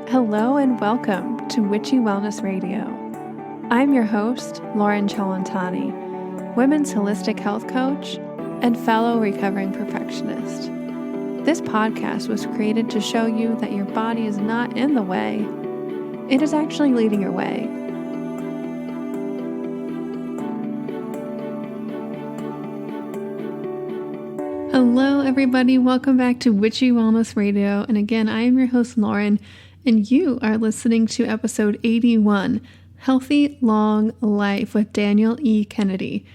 Hello and welcome to Witchy Wellness Radio. I'm your host, Lauren Chalantani, women's holistic health coach and fellow recovering perfectionist. This podcast was created to show you that your body is not in the way, it is actually leading your way. Hello everybody, welcome back to Witchy Wellness Radio, and again I am your host Lauren, and you are listening to episode 81, Healthy Long Life with Daniel E. Kennedy.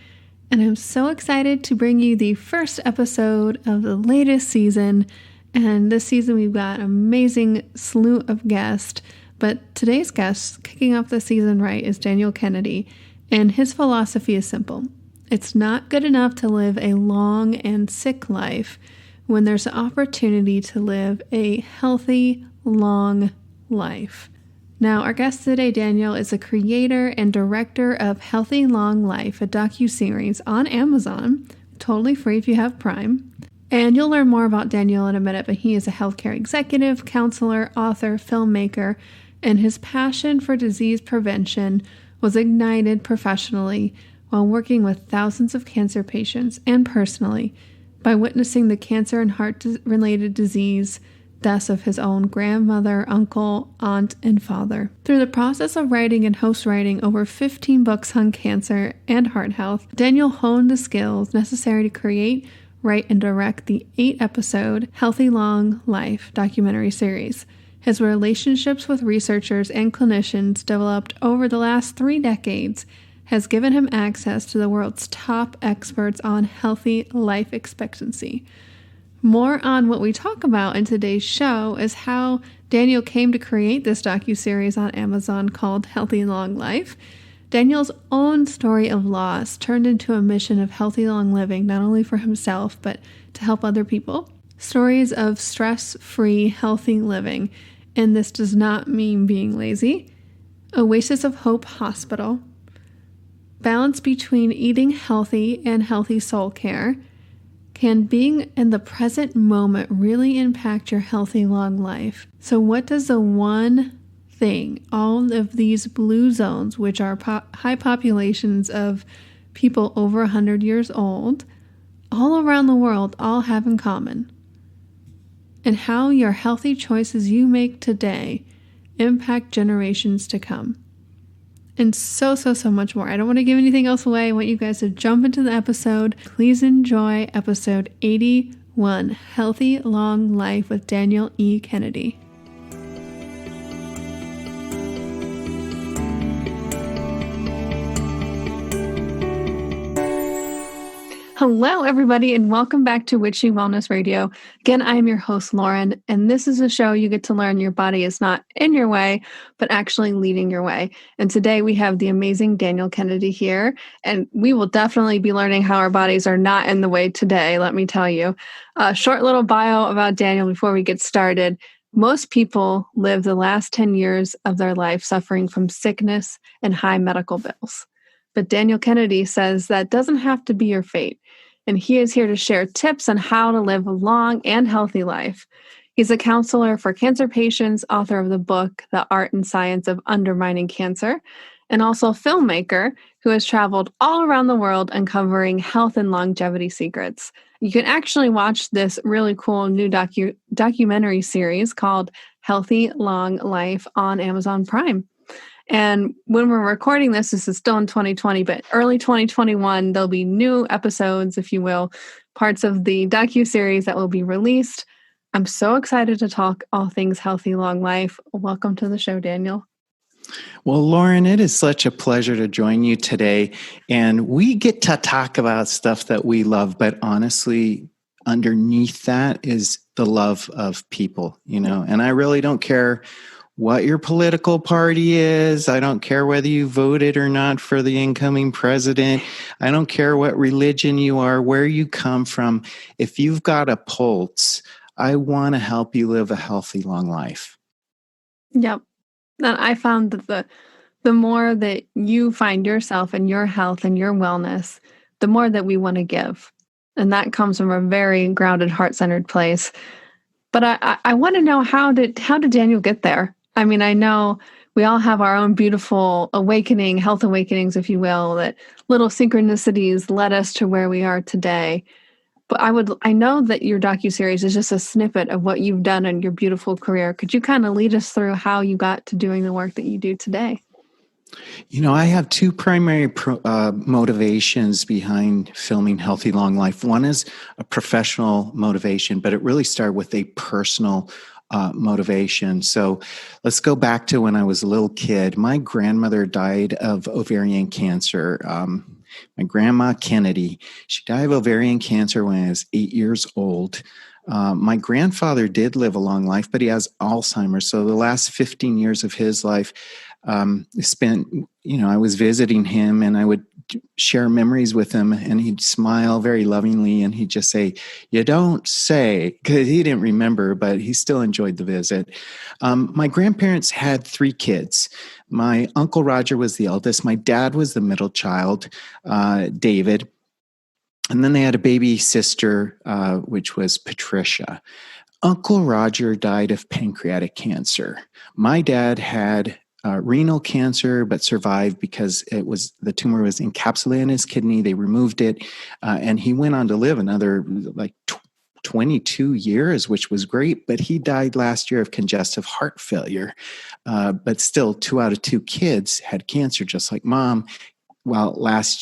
And I'm so excited to bring you the first episode of the latest season, and this season we've got an amazing slew of guests, but today's guest kicking off the season right is Daniel Kennedy, and his philosophy is simple. It's not good enough to live a long and sick life when there's an opportunity to live a healthy, long life. Now, our guest today, Daniel, is a creator and director of Healthy Long Life, a docuseries on Amazon, totally free if you have Prime. And you'll learn more about Daniel in a minute, but he is a healthcare executive, counselor, author, filmmaker, and his passion for disease prevention was ignited professionally while working with thousands of cancer patients and personally by witnessing the cancer and heart-related disease deaths of his own grandmother, uncle, aunt, and father. Through the process of writing and ghostwriting over 15 books on cancer and heart health, Daniel honed the skills necessary to create, write, and direct the 8-episode Healthy Long Life documentary series. His relationships with researchers and clinicians developed over the last 3 decades has given him access to the world's top experts on healthy life expectancy. More on what we talk about in today's show is how Daniel came to create this docuseries on Amazon called Healthy Long Life. Daniel's own story of loss turned into a mission of healthy long living, not only for himself, but to help other people. Stories of stress-free, healthy living, and this does not mean being lazy. Oasis of Hope Hospital. Balance between eating healthy and healthy soul care. Can being in the present moment really impact your healthy long life? So what does the one thing, all of these blue zones, which are high populations of people over 100 years old, all around the world, all have in common? And how your healthy choices you make today impact generations to come. And so much more. I don't want to give anything else away. I want you guys to jump into the episode. Please enjoy episode 81, Healthy Long Life with Daniel E. Kennedy. Hello, everybody, and welcome back to Witchy Wellness Radio. Again, I am your host, Lauren, and this is a show you get to learn your body is not in your way, but actually leading your way. And today we have the amazing Daniel Kennedy here, and we will definitely be learning how our bodies are not in the way today, let me tell you. A short little bio about Daniel before we get started. Most people live the last 10 years of their life suffering from sickness and high medical bills. But Daniel Kennedy says that doesn't have to be your fate. And he is here to share tips on how to live a long and healthy life. He's a counselor for cancer patients, author of the book, The Art and Science of Undermining Cancer, and also a filmmaker who has traveled all around the world uncovering health and longevity secrets. You can actually watch this really cool new documentary series called Healthy Long Life on Amazon Prime. And when we're recording this is still in 2020, but early 2021, there'll be new episodes, if you will, parts of the docuseries that will be released. I'm so excited to talk all things healthy long life. Welcome to the show, Daniel. Well, Lauren, it is such a pleasure to join you today. And we get to talk about stuff that we love, but honestly, underneath that is the love of people, and I really don't care what your political party is. I don't care whether you voted or not for the incoming president. I don't care what religion you are, where you come from. If you've got a pulse, I want to help you live a healthy, long life. Yep. And I found that the more that you find yourself and your health and your wellness, the more that we want to give. And that comes from a very grounded, heart-centered place. But I want to know, how did Daniel get there? I mean, I know we all have our own beautiful awakening, health awakenings, if you will, that little synchronicities led us to where we are today. But I know that your docuseries is just a snippet of what you've done in your beautiful career. Could you kind of lead us through how you got to doing the work that you do today? I have two primary motivations behind filming Healthy Long Life. One is a professional motivation, but it really started with a personal motivation. So let's go back to when I was a little kid. My grandmother died of ovarian cancer. My grandma Kennedy, she died of ovarian cancer when I was 8 years old. My grandfather did live a long life, but he has Alzheimer's. So the last 15 years of his life spent, I was visiting him and I would share memories with him, and he'd smile very lovingly and he'd just say, "You don't say," because he didn't remember, but he still enjoyed the visit. My grandparents had 3 kids. My Uncle Roger was the eldest. My dad was the middle child, David. And then they had a baby sister, which was Patricia. Uncle Roger died of pancreatic cancer. My dad had renal cancer, but survived because the tumor was encapsulated in his kidney. They removed it, and he went on to live another 22 years, which was great. But he died last year of congestive heart failure. But still, 2 out of 2 kids had cancer, just like mom. Well, last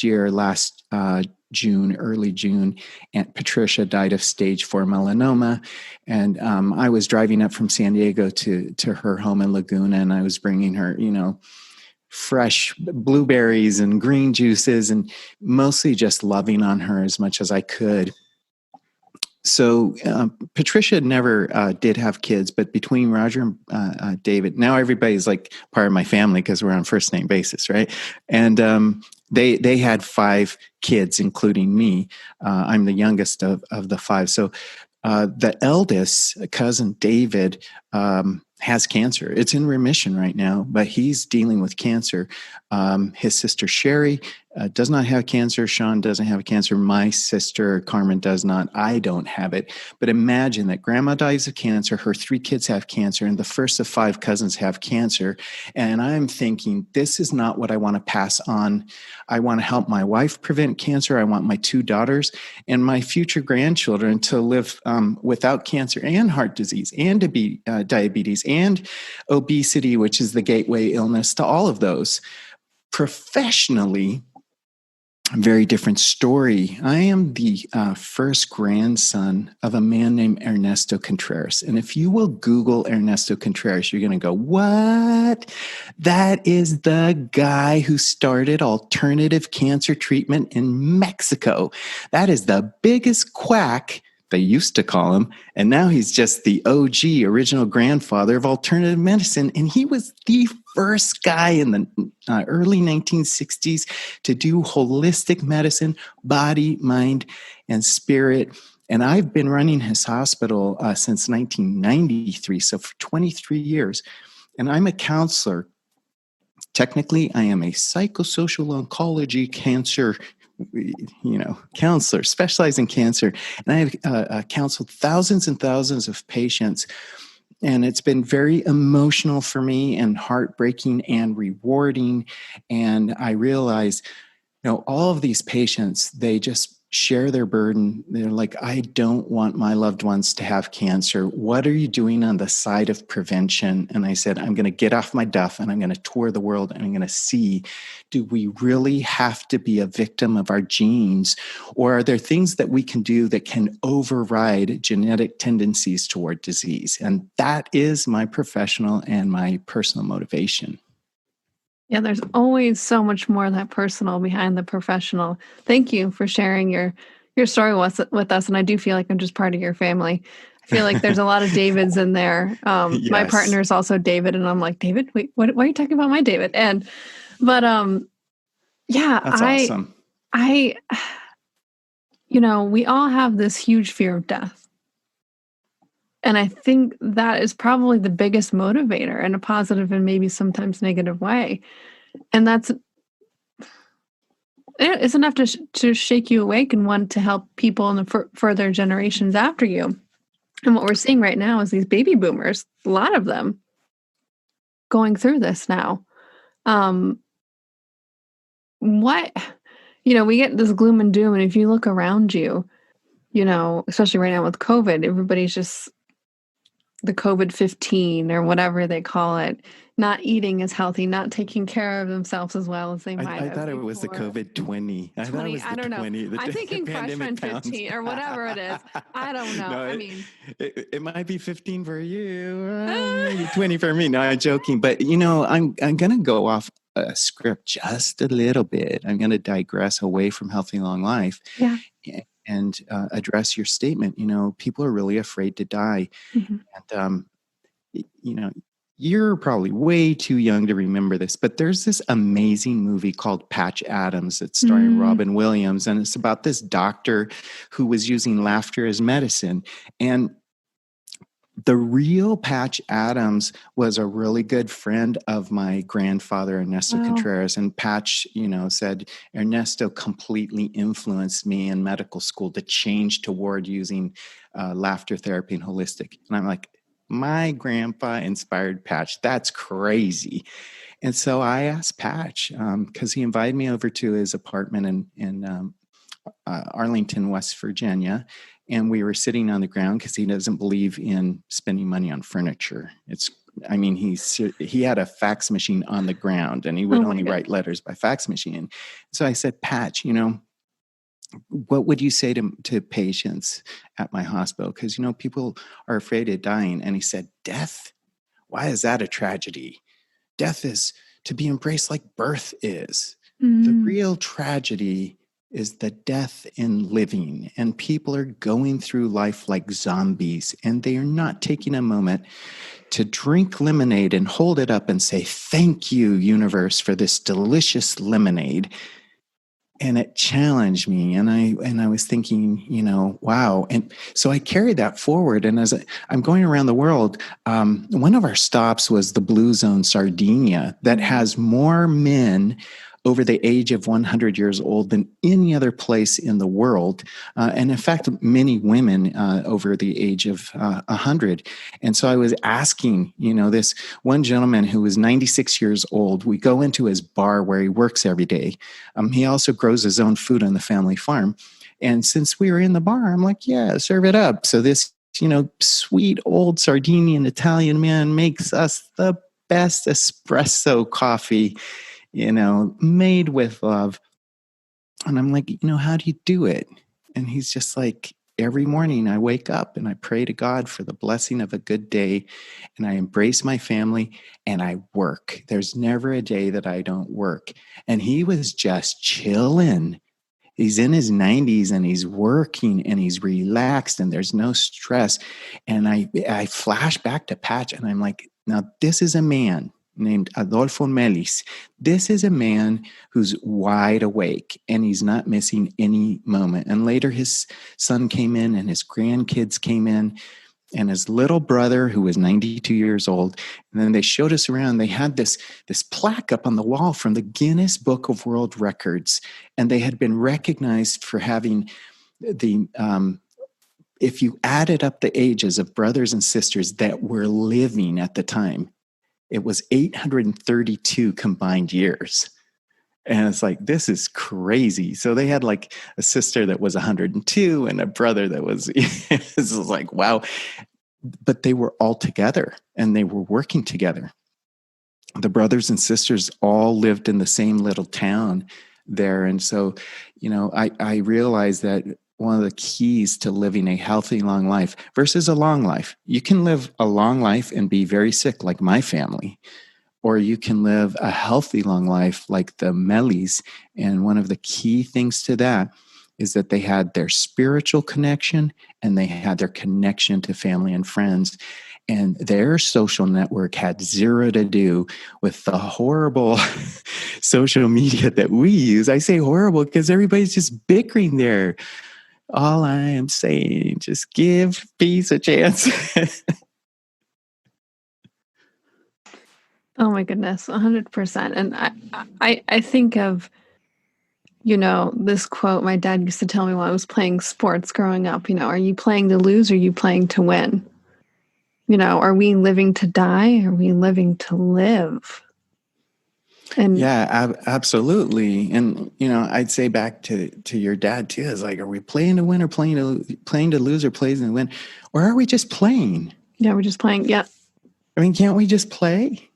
June, early June, Aunt Patricia died of stage 4 melanoma. And I was driving up from San Diego to her home in Laguna, and I was bringing her, fresh blueberries and green juices, and mostly just loving on her as much as I could. So Patricia never did have kids, but between Roger and David, now everybody's like part of my family because we're on first name basis, right? And they had 5 kids, including me. I'm the youngest of the 5. So the eldest cousin, David, has cancer. It's in remission right now, but he's dealing with cancer. His sister, Sherry, does not have cancer. Sean doesn't have cancer. My sister, Carmen, does not. I don't have it. But imagine that grandma dies of cancer. Her 3 kids have cancer, and the first of 5 cousins have cancer. And I'm thinking, this is not what I want to pass on. I want to help my wife prevent cancer. I want my 2 daughters and my future grandchildren to live without cancer and heart disease and diabetes and obesity, which is the gateway illness to all of those. Professionally, a very different story. I am the first grandson of a man named Ernesto Contreras. And if you will Google Ernesto Contreras, you're going to go, what? That is the guy who started alternative cancer treatment in Mexico. That is the biggest quack, they used to call him, and now he's just the OG, original grandfather of alternative medicine. And he was the first guy in the early 1960s to do holistic medicine, body, mind, and spirit. And I've been running his hospital since 1993, so for 23 years. And I'm a counselor. Technically, I am a psychosocial oncology cancer counselor, specialized in cancer. And I've counseled thousands and thousands of patients. And it's been very emotional for me and heartbreaking and rewarding. And I realize, all of these patients, they just share their burden. They're like, I don't want my loved ones to have cancer. What are you doing on the side of prevention? And I said, I'm going to get off my duff and I'm going to tour the world and I'm going to see, do we really have to be a victim of our genes? Or are there things that we can do that can override genetic tendencies toward disease? And that is my professional and my personal motivation. Yeah, there's always so much more of that personal behind the professional. Thank you for sharing your story with us, and I do feel like I'm just part of your family. I feel like there's a lot of Davids in there. My partner is also David, and I'm like, David, wait, why are you talking about my David? But yeah, That's awesome. We all have this huge fear of death. And I think that is probably the biggest motivator in a positive and maybe sometimes negative way. And it's enough to shake you awake and want to help people in the further generations after you. And what we're seeing right now is these baby boomers, a lot of them, going through this now. What, we get this gloom and doom, and if you look around you, especially right now with COVID, everybody's just the COVID-15 or whatever they call it, not eating as healthy, not taking care of themselves as well as they might I have thought it was the before. COVID-20. I thought it was I the don't know. 20, I'm thinking freshman pandemic pounds. 15 or whatever it is. I don't know. No, I mean, it might be 15 for you, maybe 20 for me. No, I'm joking. But, I'm going to go off a script just a little bit. I'm going to digress away from healthy long life. yeah. And address your statement. People are really afraid to die. Mm-hmm. And, you're probably way too young to remember this, but there's this amazing movie called Patch Adams that's starring Robin Williams. And it's about this doctor who was using laughter as medicine. And the real Patch Adams was a really good friend of my grandfather, Ernesto Contreras. And Patch, said, Ernesto completely influenced me in medical school to change toward using laughter therapy and holistic. And I'm like, my grandpa inspired Patch. That's crazy. And so I asked Patch, because he invited me over to his apartment in Arlington, West Virginia. And we were sitting on the ground because he doesn't believe in spending money on furniture. He had a fax machine on the ground, and he would only write letters by fax machine. So I said, Patch, what would you say to patients at my hospital? Because, people are afraid of dying. And he said, death? Why is that a tragedy? Death is to be embraced like birth is. The real tragedy is the death in living. And people are going through life like zombies, and they are not taking a moment to drink lemonade and hold it up and say, thank you, universe, for this delicious lemonade. And it challenged me. And I was thinking, wow. And so I carried that forward. And as I'm going around the world, one of our stops was the Blue Zone, Sardinia, that has more men over the age of 100 years old than any other place in the world. And in fact, many women over the age of 100. And so I was asking, this one gentleman who was 96 years old, we go into his bar where he works every day. He also grows his own food on the family farm. And since we were in the bar, I'm like, yeah, serve it up. So this, sweet old Sardinian Italian man makes us the best espresso coffee, made with love. And I'm like, how do you do it? And he's just like, every morning I wake up and I pray to God for the blessing of a good day. And I embrace my family and I work. There's never a day that I don't work. And he was just chilling. He's in his 90s and he's working and he's relaxed and there's no stress. And I flash back to Patch and I'm like, now this is a man named Adolfo Melis. This is a man who's wide awake and he's not missing any moment. And later his son came in and his grandkids came in and his little brother who was 92 years old. And then they showed us around. They had this plaque up on the wall from the Guinness Book of World Records. And they had been recognized for having if you added up the ages of brothers and sisters that were living at the time, it was 832 combined years. And it's like, this is crazy. So they had like a sister that was 102 and a brother that was, this is like, wow. But they were all together and they were working together. The brothers and sisters all lived in the same little town there. And so, I realized that one of the keys to living a healthy, long life versus a long life. You can live a long life and be very sick like my family, or you can live a healthy, long life like the Melis. And one of the key things to that is that they had their spiritual connection and they had their connection to family and friends. And their social network had zero to do with the horrible social media that we use. I say horrible because everybody's just bickering there. All I am saying, just give peace a chance. Oh my goodness, 100%. And I think of, this quote my dad used to tell me while I was playing sports growing up, are you playing to lose or are you playing to win? Are we living to die? Are we living to live? And yeah, absolutely. And, I'd say back to your dad too, is like, are we playing to win or playing to lose or playing to win? Or are we just playing? yeah, we're just playing. Yeah, I mean, can't we just play?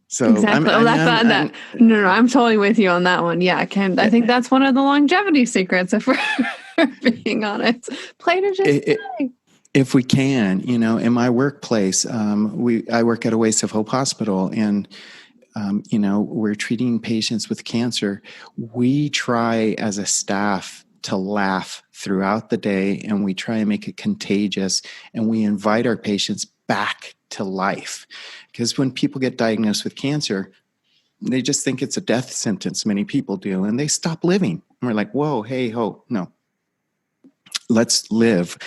So exactly. No, I'm totally with you on that one. Yeah, I think that's one of the longevity secrets, if we're being honest. Play to just play. If we can, in my workplace, I work at a Waste of Hope hospital, and we're treating patients with cancer. We try as a staff to laugh throughout the day, and we try and make it contagious, and we invite our patients back to life. Because when people get diagnosed with cancer, they just think it's a death sentence. Many people do, and they stop living. And we're like, whoa, hey, ho, no, let's live.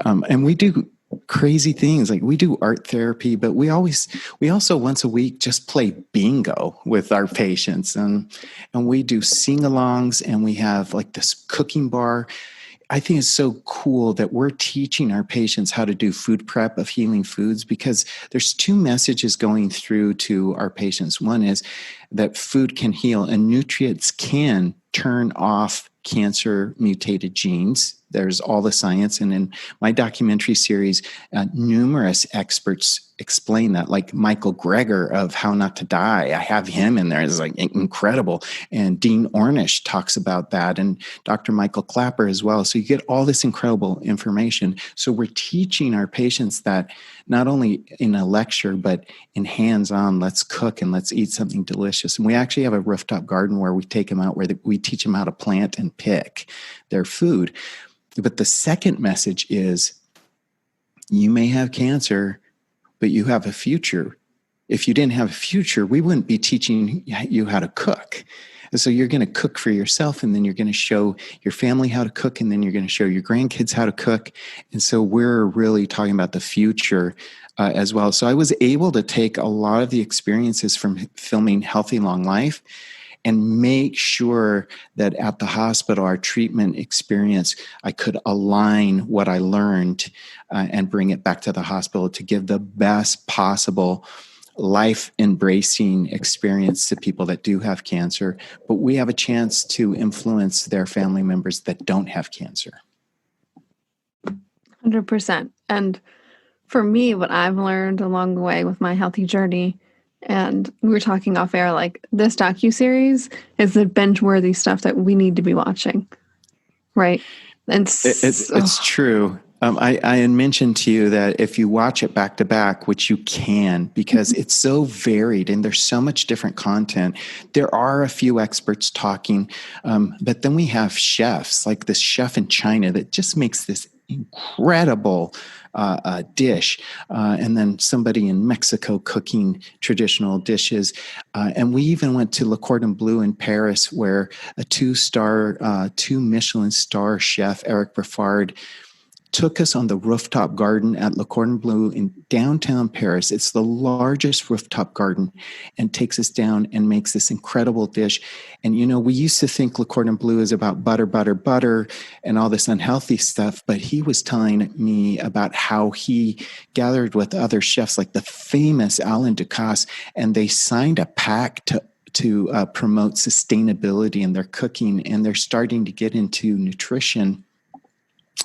And we do crazy things, like we do art therapy, but we also once a week just play bingo with our patients, and we do sing-alongs, and we have like this cooking bar. I think it's so cool that we're teaching our patients how to do food prep of healing foods, because there's two messages going through to our patients. One is that food can heal, and nutrients can turn off cancer mutated genes. There's all the science. And in my documentary series, numerous experts explain that, like Michael Greger of How Not to Die. I have him in there. It's like incredible. And Dean Ornish talks about that, and Dr. Michael Clapper as well. So you get all this incredible information. So we're teaching our patients that not only in a lecture, but in hands-on, let's cook and let's eat something delicious. And we actually have a rooftop garden where we take them out, where we teach them how to plant and pick their food. But the second message is, you may have cancer, but you have a future. If you didn't have a future, we wouldn't be teaching you how to cook. And so you're going to cook for yourself, and then you're going to show your family how to cook, and then you're going to show your grandkids how to cook. And so we're really talking about the future as well. So I was able to take a lot of the experiences from filming Healthy Long Life and make sure that at the hospital, our treatment experience, I could align what I learned and bring it back to the hospital to give the best possible life-embracing experience to people that do have cancer. But we have a chance to influence their family members that don't have cancer. 100%. And for me, what I've learned along the way with my healthy journey, and we were talking off air, like this docuseries is the binge-worthy stuff that we need to be watching, right? And it's true. I had mentioned to you that if you watch it back to back, which you can, because it's so varied and there's so much different content. There are a few experts talking, but then we have chefs, like this chef in China that just makes this incredible dish, and then somebody in Mexico cooking traditional dishes. And we even went to Le Cordon Bleu in Paris, where a two Michelin star chef, Eric Breffard, took us on the rooftop garden at Le Cordon Bleu in downtown Paris. It's the largest rooftop garden, and takes us down and makes this incredible dish. And, we used to think Le Cordon Bleu is about butter, butter, butter, and all this unhealthy stuff. But he was telling me about how he gathered with other chefs, like the famous Alain Ducasse, and they signed a pact to promote sustainability in their cooking, and they're starting to get into nutrition.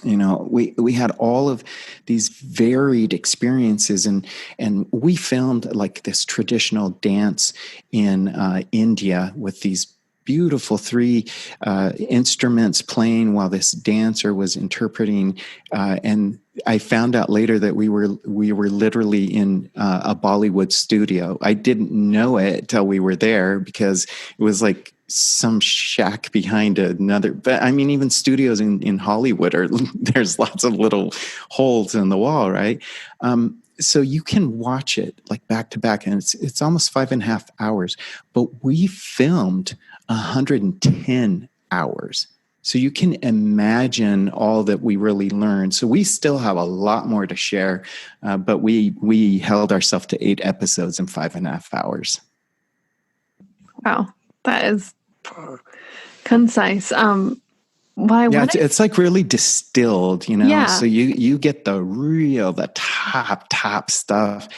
We had all of these varied experiences, and we filmed like this traditional dance in India with these beautiful three instruments playing while this dancer was interpreting. And I found out later that we were literally in a Bollywood studio. I didn't know it till we were there, because it was like some shack behind another. But I mean, even studios in Hollywood there's lots of little holes in the wall, right? So you can watch it like back to back, and it's almost 5.5 hours. But we filmed 110 hours. So you can imagine all that we really learned. So we still have a lot more to share, but we held ourselves to 8 episodes in 5.5 hours. Wow, that is concise. Yeah, it's like really distilled, Yeah. so you get the top stuff,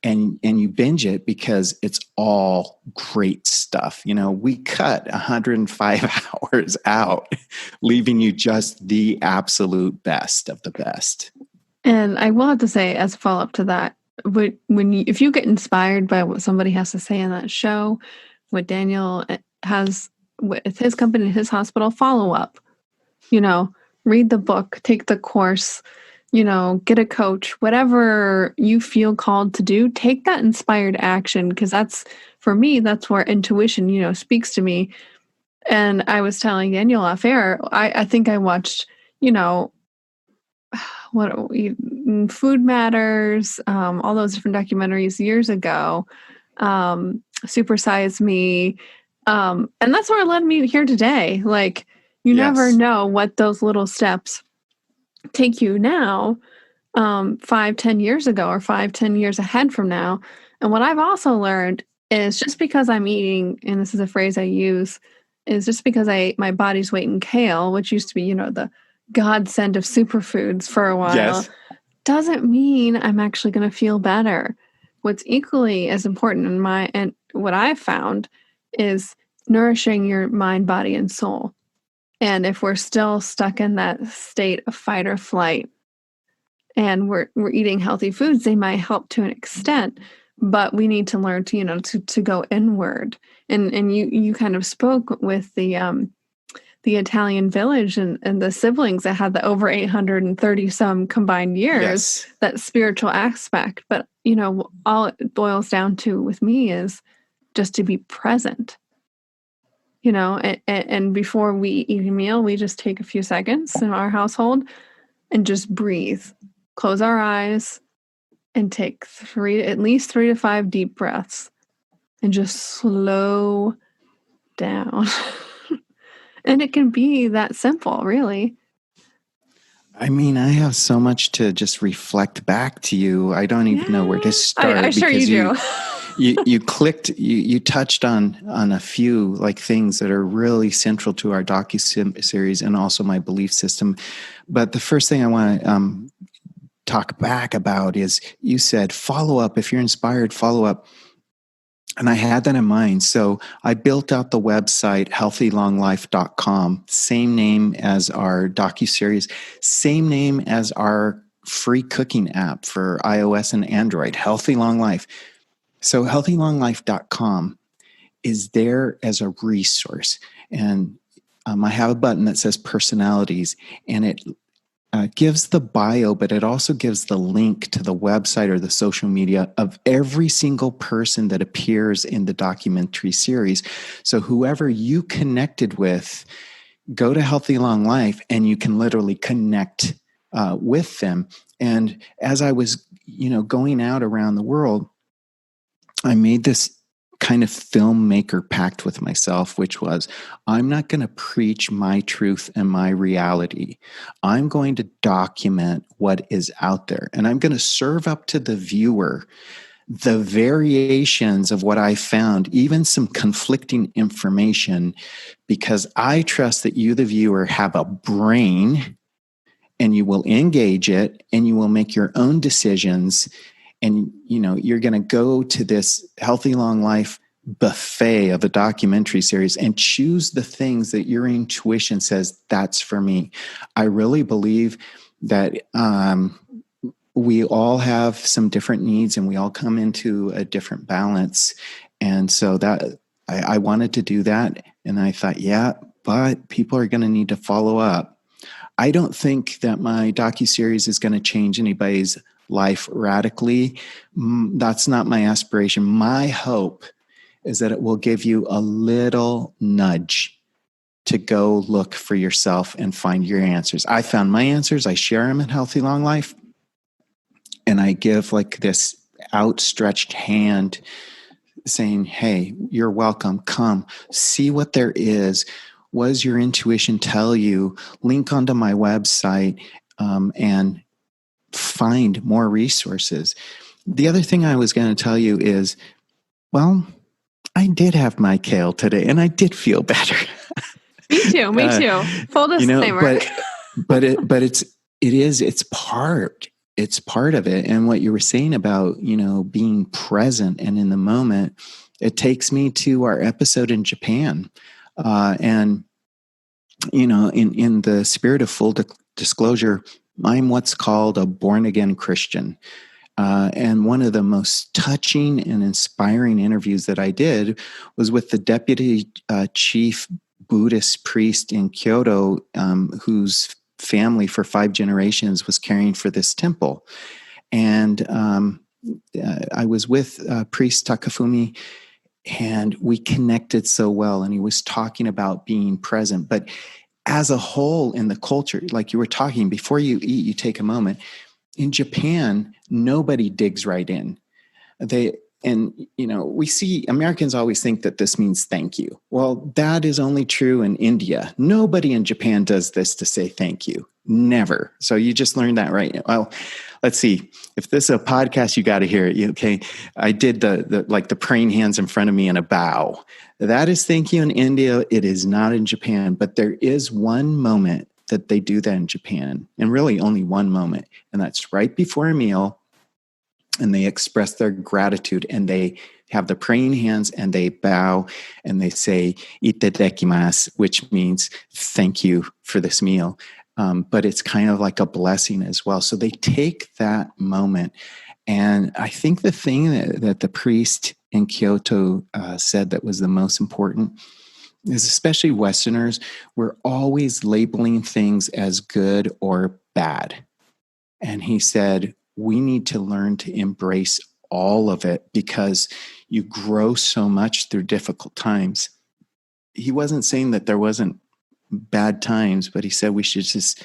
and you binge it because it's all great stuff. We cut 105 hours out, leaving you just the absolute best of the best. And I will have to say, as a follow-up to that, if you get inspired by what somebody has to say in that show, what Daniel has with his company, his hospital, follow up. Read the book, take the course, get a coach, whatever you feel called to do, take that inspired action, because for me, that's where intuition, speaks to me. And I was telling Daniel off air, I think I watched, Food Matters, all those different documentaries years ago, Super Size Me, and that's where it led me here today. Like, you never know what those little steps take you now, 5-10 years ago, or 5-10 years ahead from now. And what I've also learned is, just because I'm eating, and this is a phrase I use, is just because my body's weight in kale, which used to be, the godsend of superfoods for a while, doesn't mean I'm actually going to feel better. What's equally as important and what I've found is nourishing your mind, body, and soul. And if we're still stuck in that state of fight or flight, and we're eating healthy foods, they might help to an extent, but we need to learn to go inward. And you kind of spoke with the Italian village and the siblings that had the over 830 some combined years, that spiritual aspect. But, all it boils down to with me is just to be present, and before we eat a meal, we just take a few seconds in our household and just breathe, close our eyes, and take at least 3 to 5 deep breaths, and just slow down. And it can be that simple, really. I mean, I have so much to just reflect back to you. I don't even know where to start. I sure you do. you touched on a few things that are really central to our docu-series and also my belief system. But the first thing I want to talk back about is, you said follow up. If you're inspired, follow up. And I had that in mind. So I built out the website, healthylonglife.com, same name as our docuseries, same name as our free cooking app for iOS and Android, Healthy Long Life. So healthylonglife.com is there as a resource. And I have a button that says personalities, and it gives the bio, but it also gives the link to the website or the social media of every single person that appears in the documentary series. So whoever you connected with, go to Healthy Long Life and you can literally connect with them. And as I was, going out around the world, I made this kind of filmmaker pact with myself, which was, I'm not going to preach my truth and my reality. I'm going to document what is out there, and I'm going to serve up to the viewer the variations of what I found, even some conflicting information, because I trust that you, the viewer, have a brain and you will engage it and you will make your own decisions. And, you're going to go to this Healthy Long Life buffet of a documentary series and choose the things that your intuition says, that's for me. I really believe that we all have some different needs and we all come into a different balance. And so that I wanted to do that. And I thought, but people are going to need to follow up. I don't think that my docuseries is going to change anybody's life radically. That's not my aspiration. My hope is that it will give you a little nudge to go look for yourself and find your answers. I found my answers. I share them in Healthy Long Life. And I give this outstretched hand saying, hey, you're welcome. Come see what there is. What does your intuition tell you? Link onto my website and find more resources. The other thing I was going to tell you is, I did have my kale today and I did feel better. Me too. Me too. Full disclaimer. It's part of it. And what you were saying about, being present and in the moment, it takes me to our episode in Japan. And, in the spirit of full disclosure, I'm what's called a born again Christian. And one of the most touching and inspiring interviews that I did was with the deputy chief Buddhist priest in Kyoto, whose family for 5 generations was caring for this temple. And I was with priest Takafumi, and we connected so well. And he was talking about being present. But as a whole in the culture, like you were talking, before you eat, you take a moment. In Japan, nobody digs right in. We see Americans always think that this means thank you. Well, that is only true in India. Nobody in Japan does this to say thank you. Never. So you just learned that, right? Well, let's see. If this is a podcast, you got to hear it. Okay. I did the praying hands in front of me in a bow. That is thank you in India. It is not in Japan, but there is one moment that they do that in Japan, and really only one moment. And that's right before a meal. And they express their gratitude, and they have the praying hands, and they bow, and they say "itadakimasu," which means thank you for this meal. But it's kind of like a blessing as well. So they take that moment. And I think the thing that the priest in Kyoto said that was the most important is, especially Westerners, we're always labeling things as good or bad. And he said, we need to learn to embrace all of it, because you grow so much through difficult times. He wasn't saying that there wasn't bad times, but he said we should just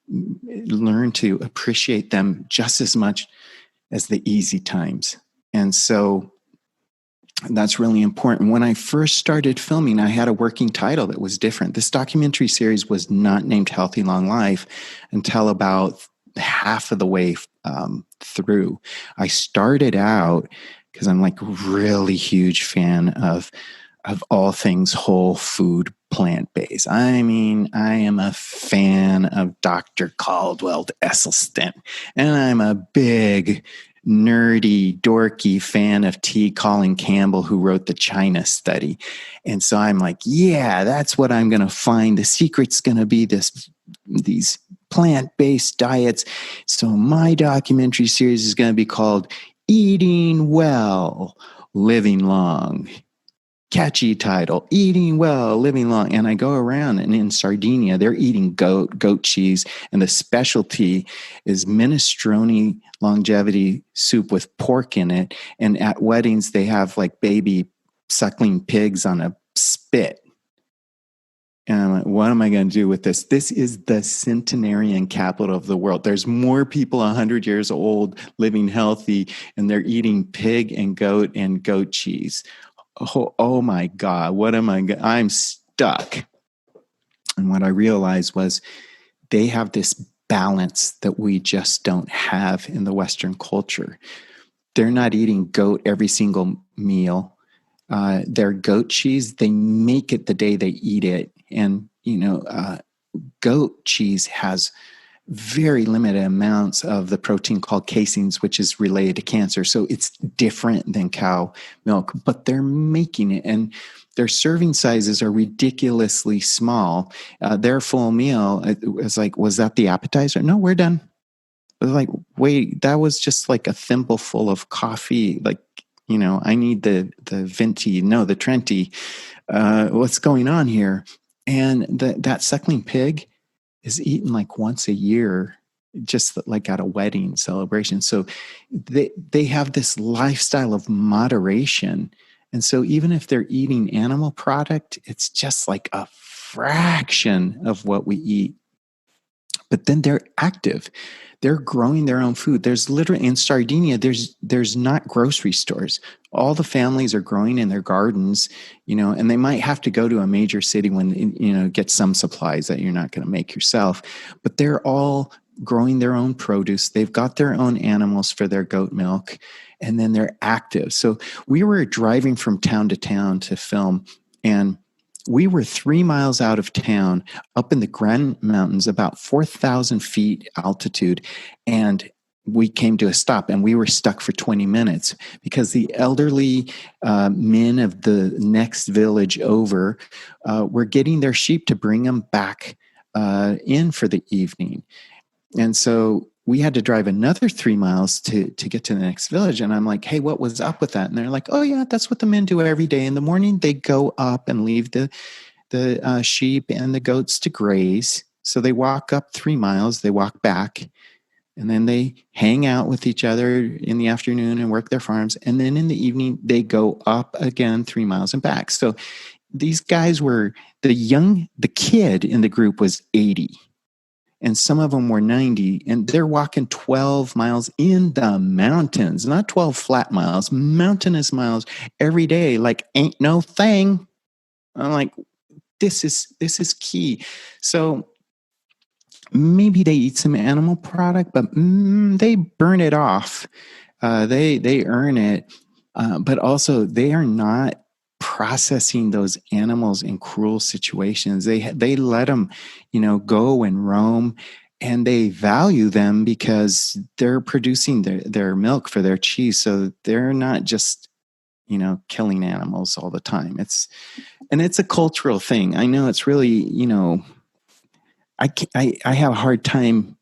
learn to appreciate them just as much as the easy times. And so that's really important. When I first started filming, I had a working title that was different. This documentary series was not named Healthy Long Life until about half of the way through. I started out because I'm like really huge fan of all things whole food, plant-based. I mean, I am a fan of Dr. Caldwell Esselstyn, and I'm a big nerdy, dorky fan of T. Colin Campbell, who wrote the China Study. And so I'm like, yeah, that's what I'm going to find. The secret's going to be these plant-based diets. So my documentary series is going to be called Eating Well, Living Long. Catchy title, Eating Well, Living Long. And I go around, and in Sardinia, they're eating goat cheese. And the specialty is minestrone longevity soup with pork in it. And at weddings, they have like baby suckling pigs on a spit. And I'm like, what am I going to do with this? This is the centenarian capital of the world. There's more people 100 years old living healthy, and they're eating pig and goat cheese. Oh my God, I'm stuck. And what I realized was they have this balance that we just don't have in the Western culture. They're not eating goat every single meal. Their goat cheese, they make it the day they eat it. And, goat cheese has very limited amounts of the protein called caseins, which is related to cancer. So it's different than cow milk, but they're making it, and their serving sizes are ridiculously small. Their full meal, it was like, was that the appetizer? No, we're done. It was like, wait, that was just like a thimble full of coffee. Like, I need the venti, no, the Trenti. What's going on here? And that suckling pig is eaten like once a year, just like at a wedding celebration. So they have this lifestyle of moderation. And so even if they're eating animal product, it's just like a fraction of what we eat. But then they're active. They're growing their own food. There's literally, in Sardinia, there's not grocery stores. All the families are growing in their gardens, and they might have to go to a major city when, get some supplies that you're not going to make yourself. But they're all growing their own produce. They've got their own animals for their goat milk, and then they're active. So we were driving from town to town to film, and we were 3 miles out of town, up in the Grand Mountains, about 4,000 feet altitude, and we came to a stop, and we were stuck for 20 minutes because the elderly men of the next village over were getting their sheep to bring them back in for the evening. And so we had to drive another 3 miles to get to the next village. And I'm like, hey, what was up with that? And they're like, oh, yeah, that's what the men do every day. In the morning, they go up and leave the sheep and the goats to graze. So they walk up 3 miles, they walk back, and then they hang out with each other in the afternoon and work their farms. And then in the evening, they go up again 3 miles and back. So these guys were the kid in the group was 80. And some of them were 90, and they're walking 12 miles in the mountains, not 12 flat miles, mountainous miles every day, like ain't no thing. I'm like, this is key. So maybe they eat some animal product, but they burn it off. They earn it, but also they are not processing those animals in cruel situations. They let them, go and roam, and they value them because they're producing their milk for their cheese. So they're not just, killing animals all the time. It's a cultural thing. I know it's really, I have a hard time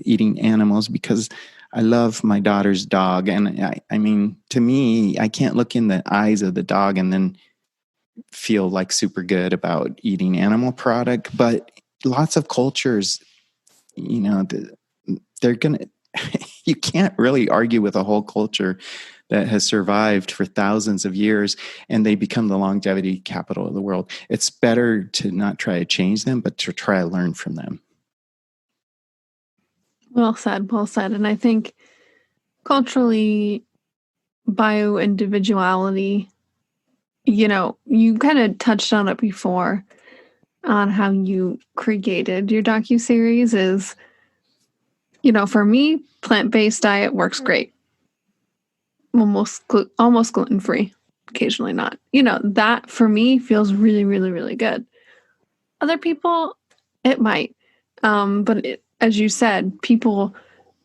eating animals because I love my daughter's dog. And I mean, to me, I can't look in the eyes of the dog and then feel like super good about eating animal product. But lots of cultures, they're going to, you can't really argue with a whole culture that has survived for thousands of years, and they become the longevity capital of the world. It's better to not try to change them, but to try to learn from them. Well said, well said. And I think culturally, bio-individuality, you kind of touched on it before on how you created your docuseries is, for me, plant-based diet works great. Almost gluten-free, occasionally not. That for me feels really, really, really good. Other people, it might. But as you said, people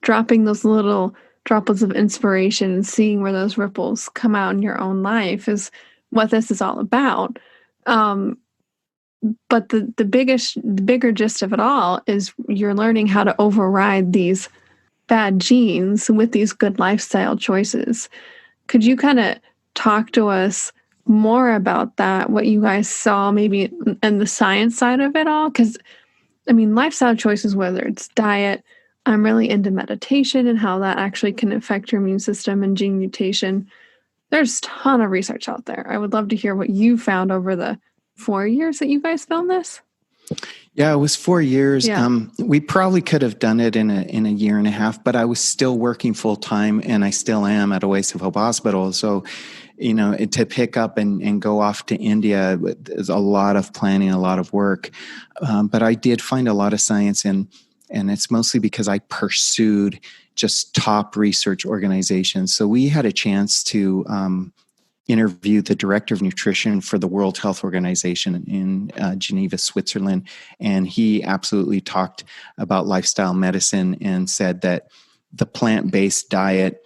dropping those little droplets of inspiration and seeing where those ripples come out in your own life is what this is all about. But the bigger gist of it all is you're learning how to override these bad genes with these good lifestyle choices. Could you kind of talk to us more about that, what you guys saw maybe and the science side of it all? Because, lifestyle choices, whether it's diet, I'm really into meditation and how that actually can affect your immune system and gene mutation. There's a ton of research out there. I would love to hear what you found over the 4 years that you guys filmed this. Yeah, it was 4 years. Yeah. We probably could have done it in a year and a half, but I was still working full time, and I still am at Oasis Hope Hospital. So, to pick up and go off to India, there's a lot of planning, a lot of work. But I did find a lot of science, and it's mostly because I pursued just top research organizations. So we had a chance to interview the director of nutrition for the World Health Organization in Geneva, Switzerland. And he absolutely talked about lifestyle medicine and said that the plant-based diet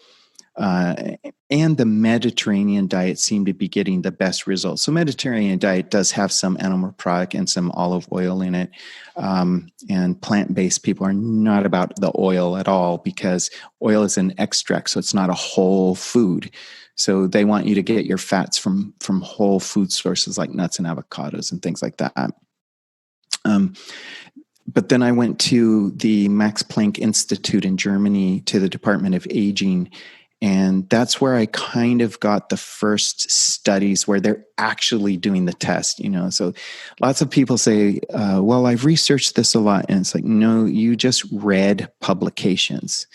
and the Mediterranean diet seem to be getting the best results. So Mediterranean diet does have some animal product and some olive oil in it. And plant-based people are not about the oil at all because oil is an extract, so it's not a whole food. So they want you to get your fats from whole food sources like nuts and avocados and things like that. But then I went to the Max Planck Institute in Germany, to the Department of Aging. And that's where I kind of got the first studies where they're actually doing the test, So lots of people say, well, I've researched this a lot. And it's like, no, you just read publications.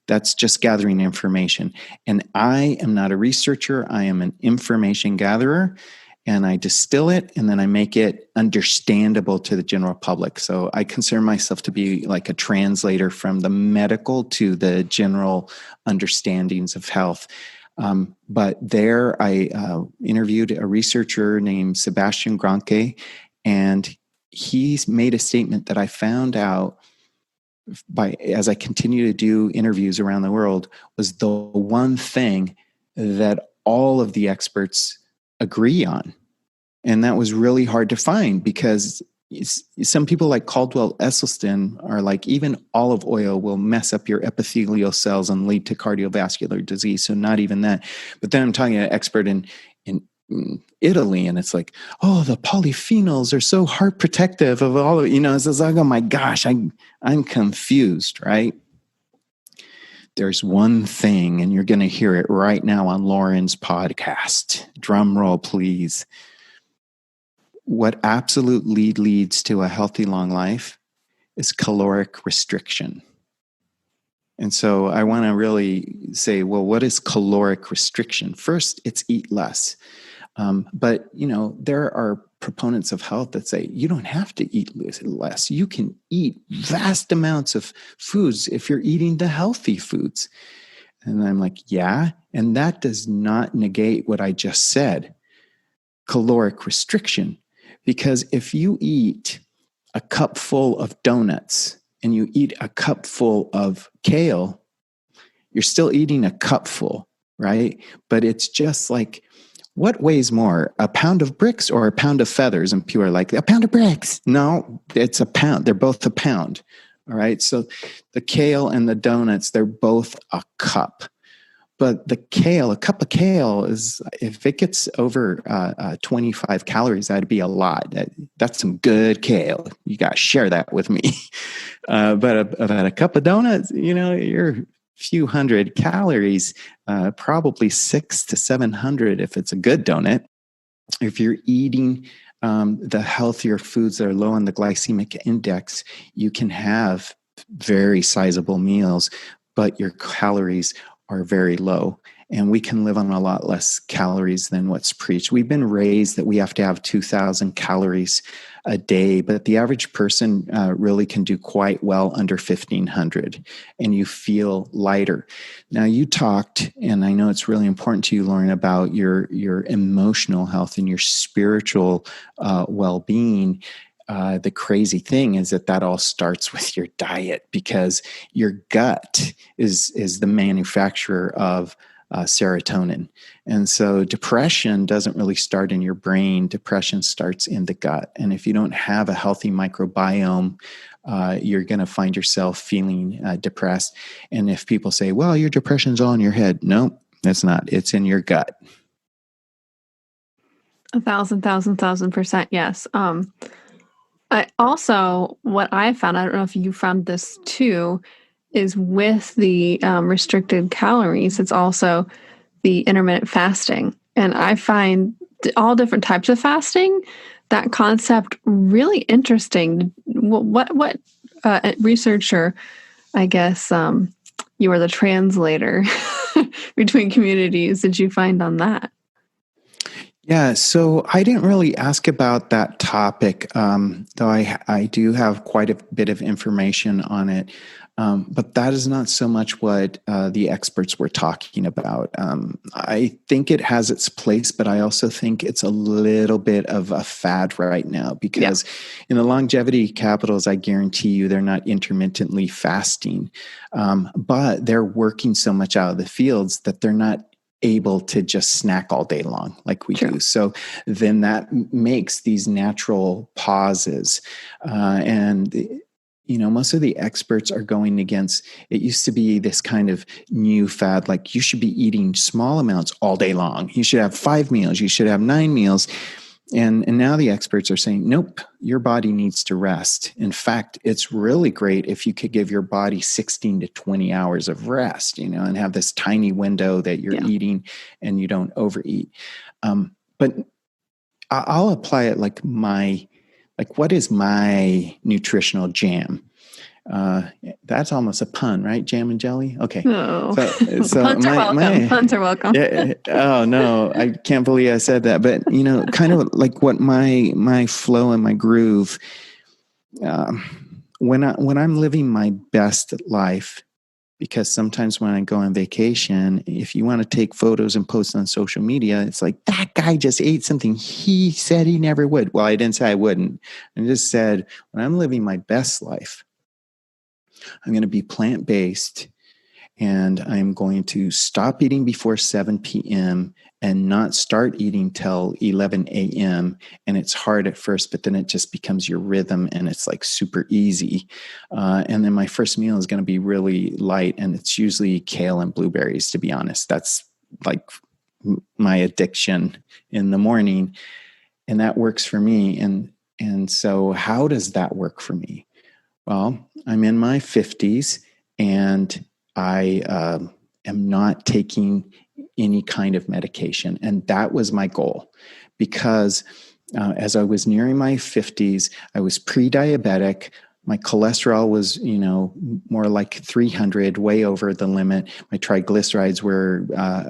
That's just gathering information. And I am not a researcher. I am an information gatherer. And I distill it, and then I make it understandable to the general public. So I consider myself to be like a translator from the medical to the general understandings of health. But there I interviewed a researcher named Sebastian Granke, and he's made a statement that I found out as I continue to do interviews around the world, was the one thing that all of the experts agree on. And that was really hard to find, because some people like Caldwell Esselstyn are like, even olive oil will mess up your epithelial cells and lead to cardiovascular disease. So not even that. But then I'm talking to an expert in Italy, and it's like, oh, the polyphenols are so heart protective of all of, it's like, oh my gosh, I'm confused, right? There's one thing, and you're going to hear it right now on Lauren's podcast. Drum roll, please. What absolutely leads to a healthy, long life is caloric restriction. And so I want to really say, well, what is caloric restriction? First, it's eat less. But, there are proponents of health that say you don't have to eat less. You can eat vast amounts of foods if you're eating the healthy foods. And I'm like, yeah. And that does not negate what I just said, caloric restriction. Because if you eat a cup full of donuts and you eat a cup full of kale, you're still eating a cupful, right? But it's just like, what weighs more, a pound of bricks or a pound of feathers? And people are like, a pound of bricks. No, it's a pound. They're both a pound. All right. So the kale and the donuts, they're both a cup. But the kale, a cup of kale is, if it gets over 25 calories, that'd be a lot. That's some good kale. You got to share that with me. But about a cup of donuts, you're few hundred calories, probably 600 to 700 if it's a good donut. If you're eating the healthier foods that are low on the glycemic index, you can have very sizable meals, but your calories are very low. And we can live on a lot less calories than what's preached. We've been raised that we have to have 2,000 calories a day, but the average person really can do quite well under 1,500, and you feel lighter. Now, you talked, and I know it's really important to you, Lauren, about your emotional health and your spiritual well-being. The crazy thing is that all starts with your diet, because your gut is the manufacturer of serotonin. And so depression doesn't really start in your brain. Depression starts in the gut. And if you don't have a healthy microbiome, you're going to find yourself feeling depressed. And if people say, well, your depression's all in your head. No, it's not. It's in your gut. 1,000%. Yes. I also, what I found, I don't know if you found this too, is with the restricted calories, it's also the intermittent fasting. And I find all different types of fasting, that concept really interesting. What researcher, I guess you are the translator between communities, did you find on that? Yeah, so I didn't really ask about that topic, though I do have quite a bit of information on it. But that is not so much what the experts were talking about. I think it has its place, but I also think it's a little bit of a fad right now, because in the longevity capitals, I guarantee you they're not intermittently fasting, but they're working so much out of the fields that they're not able to just snack all day long like we do. So then that makes these natural pauses. Most of the experts are going against, it used to be this kind of new fad, like you should be eating small amounts all day long. You should have 5 meals. You should have 9 meals. And now the experts are saying, nope, your body needs to rest. In fact, it's really great if you could give your body 16 to 20 hours of rest, and have this tiny window that you're eating and you don't overeat. But I'll apply it like what is my nutritional jam? That's almost a pun, right? Jam and jelly. Okay. No. So puns are welcome. Puns are welcome. Oh no, I can't believe I said that. But kind of like what my flow and my groove. When I'm living my best life, Because sometimes when I go on vacation, if you want to take photos and post on social media, it's like, that guy just ate something he said he never would. Well, I didn't say I wouldn't. I just said, when I'm living my best life, I'm going to be plant-based, and I'm going to stop eating before 7 p.m. and not start eating till 11 a.m. And it's hard at first, but then it just becomes your rhythm, and it's like super easy. And then my first meal is going to be really light, and it's usually kale and blueberries, to be honest. That's like my addiction in the morning, and that works for me. And so how does that work for me? Well, I'm in my 50s, and I am not taking any kind of medication. And that was my goal, because as I was nearing my 50s, I was pre-diabetic. My cholesterol was, more like 300, way over the limit. My triglycerides were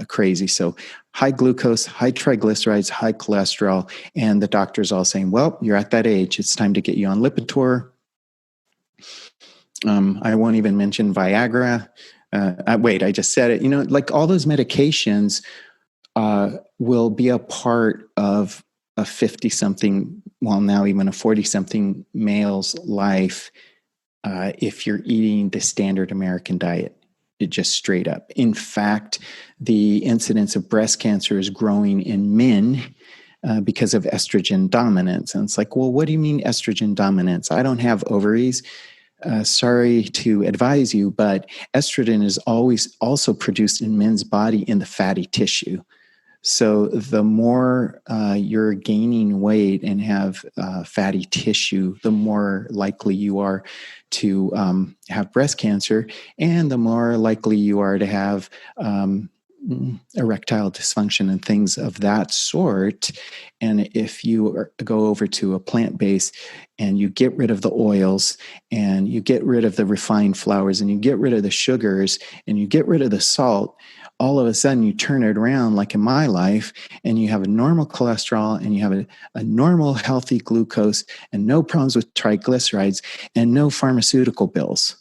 crazy. So high glucose, high triglycerides, high cholesterol. And the doctors all saying, well, you're at that age. It's time to get you on Lipitor. I won't even mention Viagra. Wait, I just said it. Like all those medications will be a part of a 50-something, well, now even a 40-something male's life if you're eating the standard American diet. It just straight up. In fact, the incidence of breast cancer is growing in men because of estrogen dominance. And it's like, well, what do you mean estrogen dominance? I don't have ovaries. Sorry to advise you, but estrogen is always also produced in men's body in the fatty tissue. So the more you're gaining weight and have fatty tissue, the more likely you are to have breast cancer, and the more likely you are to have erectile dysfunction and things of that sort. And if you go over to a plant-based and you get rid of the oils, and you get rid of the refined flours, and you get rid of the sugars, and you get rid of the salt, all of a sudden you turn it around, like in my life, and you have a normal cholesterol, and you have a normal healthy glucose, and no problems with triglycerides, and no pharmaceutical bills.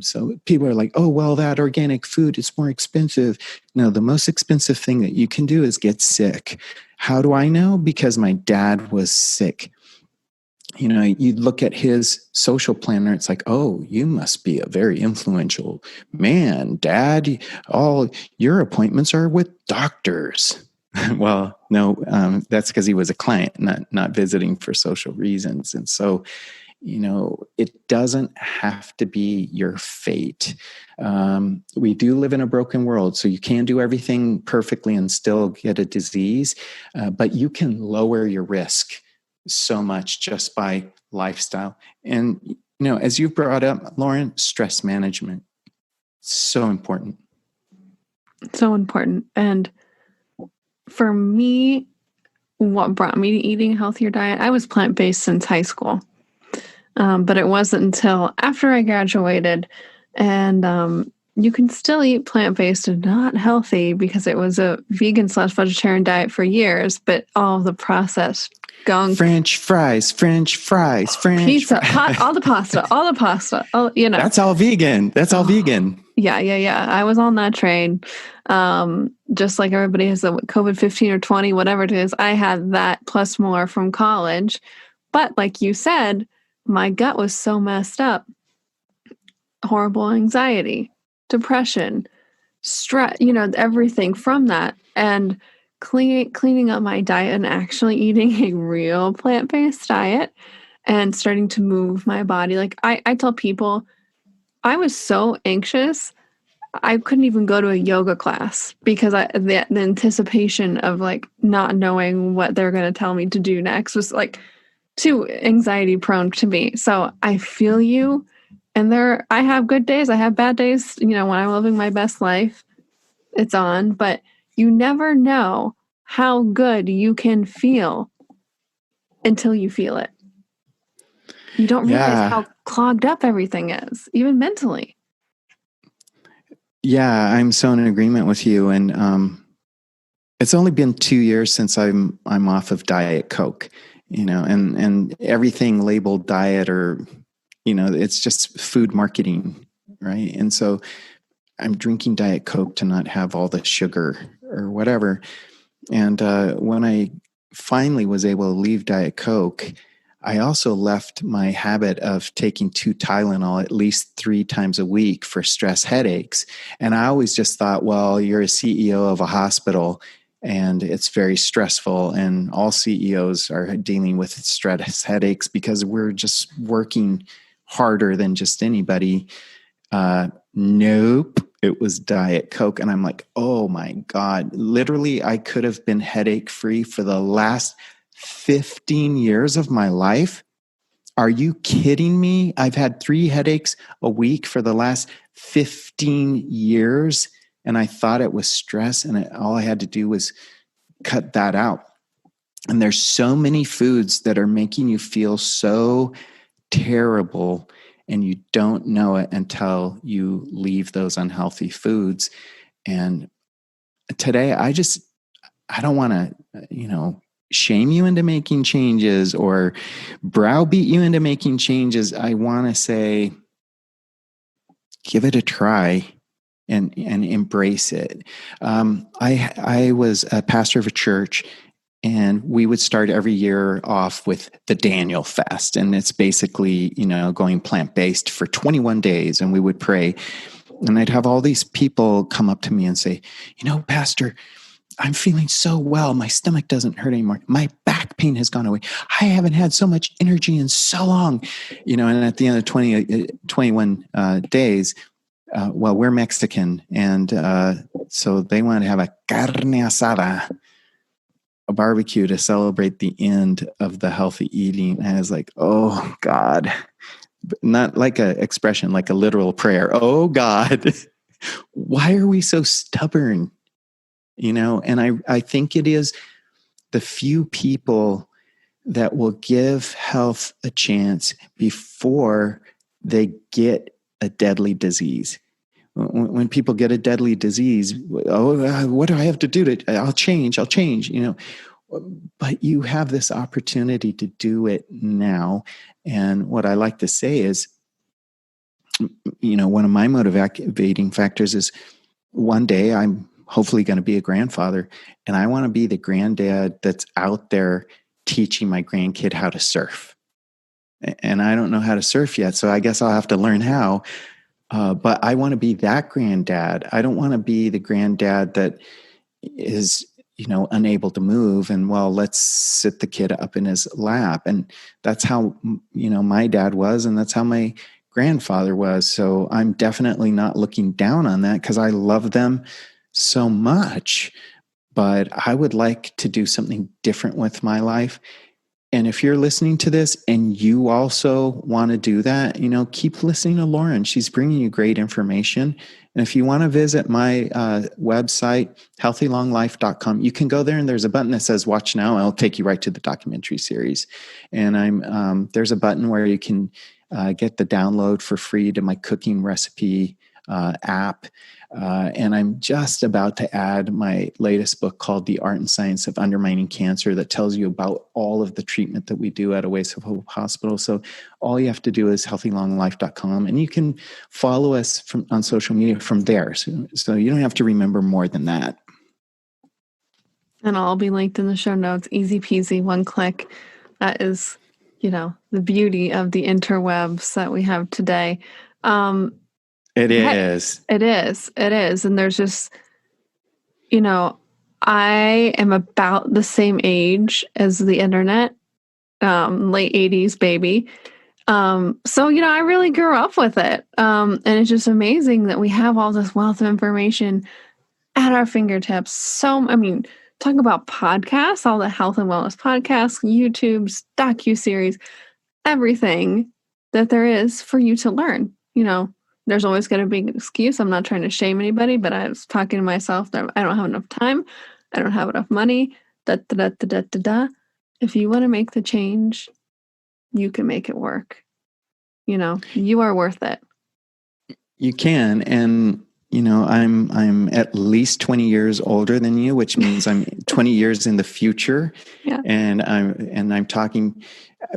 So people are like, oh, well, that organic food is more expensive. No, the most expensive thing that you can do is get sick. How do I know? Because my dad was sick. You look at his social planner, it's like, oh, you must be a very influential man, Dad. All your appointments are with doctors. Well, no, that's because he was a client, not visiting for social reasons. And so, it doesn't have to be your fate. We do live in a broken world, so you can do everything perfectly and still get a disease, but you can lower your risk so much just by lifestyle. And, as you've brought up, Lauren, stress management, so important. So important. And for me, what brought me to eating a healthier diet, I was plant-based since high school. But it wasn't until after I graduated, and you can still eat plant-based and not healthy, because it was a vegan/vegetarian diet for years, but all the processed gunk. French fries, pizza, all the pasta. That's all vegan. That's all vegan. Yeah. I was on that train. Just like everybody has the COVID 15 or 20, whatever it is. I had that plus more from college. But like you said, my gut was so messed up. Horrible anxiety, depression, stress, everything from that. And cleaning up my diet and actually eating a real plant-based diet and starting to move my body. Like I tell people, I was so anxious, I couldn't even go to a yoga class because the anticipation of like not knowing what they're going to tell me to do next was like too anxiety prone to me. So I feel you. And I have good days. I have bad days. When I'm living my best life, it's on, but you never know how good you can feel until you feel it. You don't realize how clogged up everything is, even mentally. Yeah, I'm so in agreement with you. And it's only been 2 years since I'm off of Diet Coke, and everything labeled diet, or, it's just food marketing, right? And so I'm drinking Diet Coke to not have all the sugar or whatever. And when I finally was able to leave Diet Coke, I also left my habit of taking 2 Tylenol at least 3 times a week for stress headaches. And I always just thought, well, you're a CEO of a hospital and it's very stressful, and all CEOs are dealing with stress headaches because we're just working harder than just anybody. Nope, it was Diet Coke. And I'm like, oh my God, literally, I could have been headache free for the last 15 years of my life. Are you kidding me? I've had 3 headaches a week for the last 15 years. And I thought it was stress. And all I had to do was cut that out. And there's so many foods that are making you feel so terrible, and you don't know it until you leave those unhealthy foods. And today, I don't want to, shame you into making changes or browbeat you into making changes. I want to say, give it a try and embrace it. I was a pastor of a church, and we would start every year off with the Daniel fast. And it's basically, going plant-based for 21 days. And we would pray. And I'd have all these people come up to me and say, Pastor, I'm feeling so well. My stomach doesn't hurt anymore. My back pain has gone away. I haven't had so much energy in so long. And at the end of 21 days, we're Mexican. And so they wanted to have a carne asada, a barbecue, to celebrate the end of the healthy eating. And I was like, oh God, not like an expression, like a literal prayer. Oh God, why are we so stubborn? And I think it is the few people that will give health a chance before they get a deadly disease. When people get a deadly disease, what do I have to do I'll change, but you have this opportunity to do it now. And what I like to say is, one of my motivating factors is one day I'm hopefully going to be a grandfather, and I want to be the granddad that's out there teaching my grandkid how to surf. And I don't know how to surf yet, so I guess I'll have to learn how. But I want to be that granddad. I don't want to be the granddad that is, unable to move, and let's sit the kid up in his lap. And that's how, my dad was, and that's how my grandfather was. So I'm definitely not looking down on that, because I love them so much, but I would like to do something different with my life. And if you're listening to this and you also want to do that, keep listening to Lauren. She's bringing you great information. And if you want to visit my website, healthylonglife.com, you can go there, and there's a button that says watch now. It'll take you right to the documentary series. And there's a button where you can get the download for free to my cooking recipe app. And I'm just about to add my latest book called The Art and Science of Undermining Cancer, that tells you about all of the treatment that we do at Oasis of Hope Hospital. So all you have to do is healthylonglife.com, and you can follow us on social media from there. So you don't have to remember more than that. And I'll be linked in the show notes. Easy peasy, one click. That is, the beauty of the interwebs that we have today. It is. And there's just, I am about the same age as the internet, late 80s baby. So, I really grew up with it. And it's just amazing that we have all this wealth of information at our fingertips. Talk about podcasts, all the health and wellness podcasts, YouTube's, docuseries, everything that there is for you to learn. There's always going to be an excuse. I'm not trying to shame anybody, but I was talking to myself that I don't have enough time. I don't have enough money. If you want to make the change, you can make it work. You are worth it. You can. And, I'm at least 20 years older than you, which means I'm 20 years in the future. Yeah. And I'm talking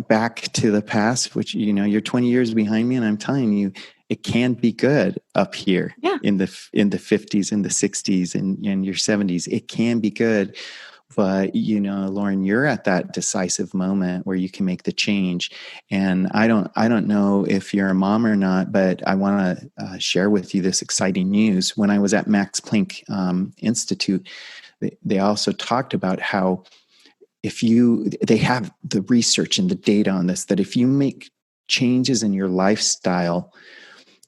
back to the past, which, you're 20 years behind me. And I'm telling you, it can be good up here Yeah. in the 50s and the 60s and your 70s. It can be good. But, Lauren, you're at that decisive moment where you can make the change. And I don't know if you're a mom or not, but I want to share with you this exciting news. When I was at Max Planck Institute, they also talked about how they have the research and the data on this, that if you make changes in your lifestyle,